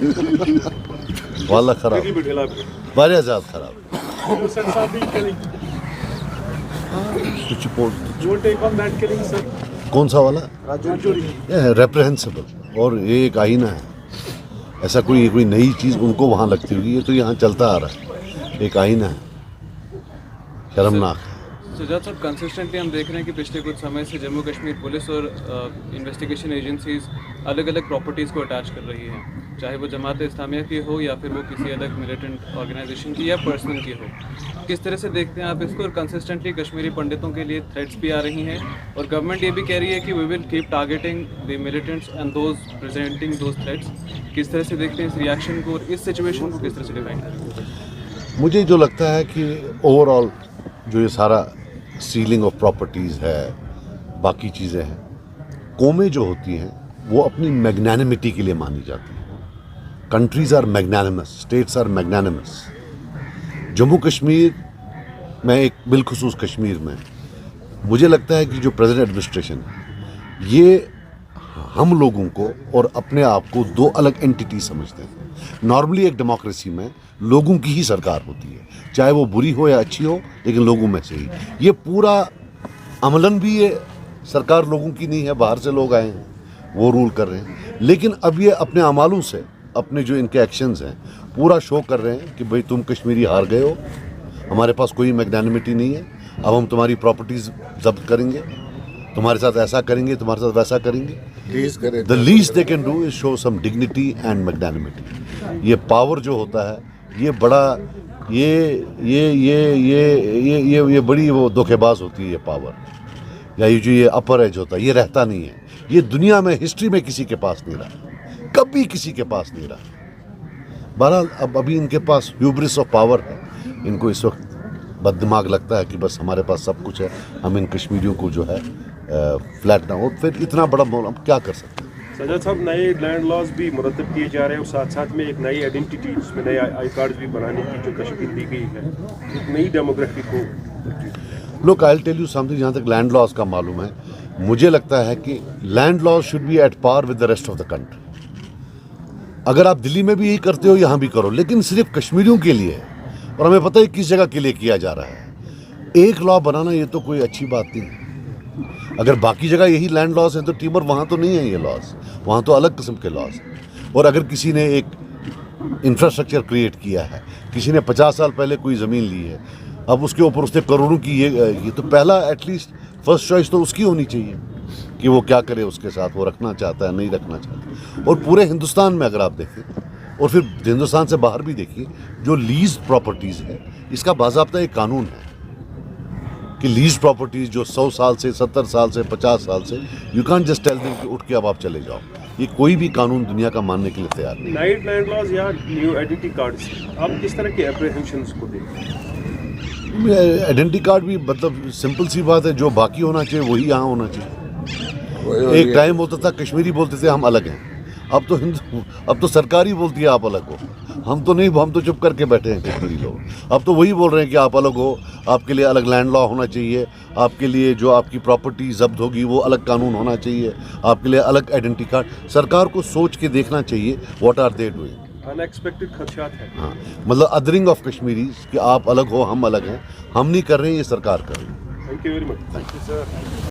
واللہ خراب واریاہ زیادہ خراب کون سا والا ریپریہنسبل اور یہ ایک آئینہ ہے ایسا کوئی نئی چیز ان کو وہاں لگتی ہوگی یہ تو یہاں چلتا آ رہا ہے ایک آئینہ ہے شرمناک ہے سجاد صاحب کنسسٹنٹلی ہم دیکھ رہے ہیں کہ پچھلے کچھ سمے سے جموں کشمیر پولیس اور انویسٹیگیشن ایجنسیز الگ الگ پراپرٹیز کو اٹیچ کر رہی ہیں چاہے وہ جماعت اسلامیہ کی ہو یا پھر وہ کسی الگ ملیٹنٹ آرگنائزیشن کی یا پرسنل کی ہو کس طرح سے دیکھتے ہیں آپ اس کو اور کنسسٹنٹلی کشمیری پنڈتوں کے لیے تھریٹس بھی آ رہی ہیں اور گورنمنٹ یہ بھی کہہ رہی ہے کہ we will keep targeting the militants and those presenting those threats کس طرح سے دیکھتے ہیں اس ریئیکشن کو اور اس سچویشن کو کس طرح سے ڈیفائن کریں مجھے جو لگتا ہے کہ اوور آل جو یہ سارا سیلنگ آف پراپرٹیز ہے باقی چیزیں ہیں قومیں جو ہوتی ہیں وہ اپنی میگنانمٹی کے لیے مانی جاتی ہیں countries are magnanimous states are magnanimous Jammu Kashmir میں ایک بالخصوص کشمیر میں مجھے لگتا ہے کہ جو پریزنٹ ایڈمنسٹریشن ہے یہ ہم لوگوں کو اور اپنے آپ کو دو الگ اینٹیٹی سمجھتے ہیں نارملی ایک ڈیموکریسی میں لوگوں کی ہی سرکار ہوتی ہے چاہے وہ بری ہو یا اچھی ہو لیکن لوگوں میں سے ہی یہ پورا عملاً بھی یہ سرکار لوگوں کی نہیں ہے باہر سے لوگ آئے ہیں وہ رول کر رہے ہیں لیکن اب یہ اپنے اعمالوں سے اپنے جو ان کے ایکشنز ہیں پورا شو کر رہے ہیں کہ بھئی تم کشمیری ہار گئے ہو ہمارے پاس کوئی میگنانمٹی نہیں ہے اب ہم تمہاری پراپرٹیز ضبط کریں گے تمہارے ساتھ ایسا کریں گے تمہارے ساتھ ویسا کریں گے the least they can do is show some dignity and magnanimity یہ پاور جو ہوتا ہے یہ بڑا یہ بڑی وہ دھوکے باز ہوتی ہے یہ پاور یا یہ جو یہ اپر ایج ہوتا ہے یہ رہتا نہیں ہے یہ دنیا میں ہسٹری میں کسی کے پاس نہیں رہا کبھی کسی کے پاس نہیں رہا بہرحال ابھی ان کے پاس ہیوبرس آف پاور ہے ان کو اس وقت بد دماغ لگتا ہے کہ بس ہمارے پاس سب کچھ ہے ہم ان کشمیریوں کو جو ہے فلیٹ نہ ہو پھر اتنا بڑا ہم کیا کر سکتے ہیں سجاد صاحب نئے لینڈ لاز بھی مرتب کیے جا رہے ہیں اور ساتھ ساتھ میں ایک نئی آئیڈینٹی جس میں نئے آئی کارڈز بھی بنانے کی جو تشکیل دی گئی ہے ایک نئی ڈیموگرافی کو لوک آئی ٹیل یو سم تھنگ جہاں تک لینڈ لاز کا معلوم ہے مجھے لگتا ہے کہ land laws should be at par with the rest of the country اگر آپ دلی میں بھی یہی کرتے ہو یہاں بھی کرو لیکن صرف کشمیریوں کے لیے اور ہمیں پتہ ہے کس جگہ کے لیے کیا جا رہا ہے ایک لا بنانا یہ تو کوئی اچھی بات نہیں ہے اگر باقی جگہ یہی لینڈ لاز ہیں تو ٹیمر وہاں تو نہیں ہے یہ لاز وہاں تو الگ قسم کے لاز ہیں اور اگر کسی نے ایک انفراسٹرکچر کریٹ کیا ہے کسی نے 50 سال پہلے کوئی زمین لی ہے اب اس کے اوپر اس نے کروڑوں کی یہ تو پہلا ایٹ لیسٹ فرسٹ چوائس تو اس کی ہونی چاہیے کہ وہ کیا کرے اس کے ساتھ وہ رکھنا چاہتا ہے نہیں رکھنا چاہتا اور پورے ہندوستان میں اگر آپ دیکھیں اور پھر ہندوستان سے باہر بھی دیکھیے جو لیز پراپرٹیز ہے اس کا باضابطہ ایک قانون ہے کہ لیز پراپرٹیز جو 100 سال سے 70 سال سے 50 سال سے you can't just tell them کہ اٹھ کے اب آپ چلے جاؤ یہ کوئی بھی قانون دنیا کا ماننے کے لیے تیار نہیں نئے لینڈ لاز یا نیو آئیڈینٹی کارڈز آپ کس طرح کے اپریہنشنس کو دیکھتے ہیں آئیڈینٹی کارڈ بھی مطلب سمپل سی بات ہے جو باقی ہونا چاہیے وہی یہاں ہونا چاہیے ایک ٹائم ہوتا تھا کشمیری بولتے تھے ہم الگ ہیں اب تو سرکاری بولتی ہے آپ الگ ہو ہم تو نہیں ہم تو چپ کر کے بیٹھے ہیں کشمیری لوگ اب تو وہی بول رہے ہیں کہ آپ الگ ہو آپ کے لیے الگ لینڈ لا ہونا چاہیے آپ کے لیے جو آپ کی پراپرٹی ضبط ہوگی وہ الگ قانون ہونا چاہیے آپ کے لیے الگ آئیڈینٹی کارڈ سرکار کو سوچ کے دیکھنا چاہیے واٹ آر دے ڈوئنگ ان ایکسپیکٹڈ خدشات ہیں ہاں مطلب ادرنگ آف کشمیریز کہ آپ الگ ہو ہم الگ ہیں ہم نہیں کر رہے ہیں یہ سرکار کر رہی ہے تھینک یو ویری مچ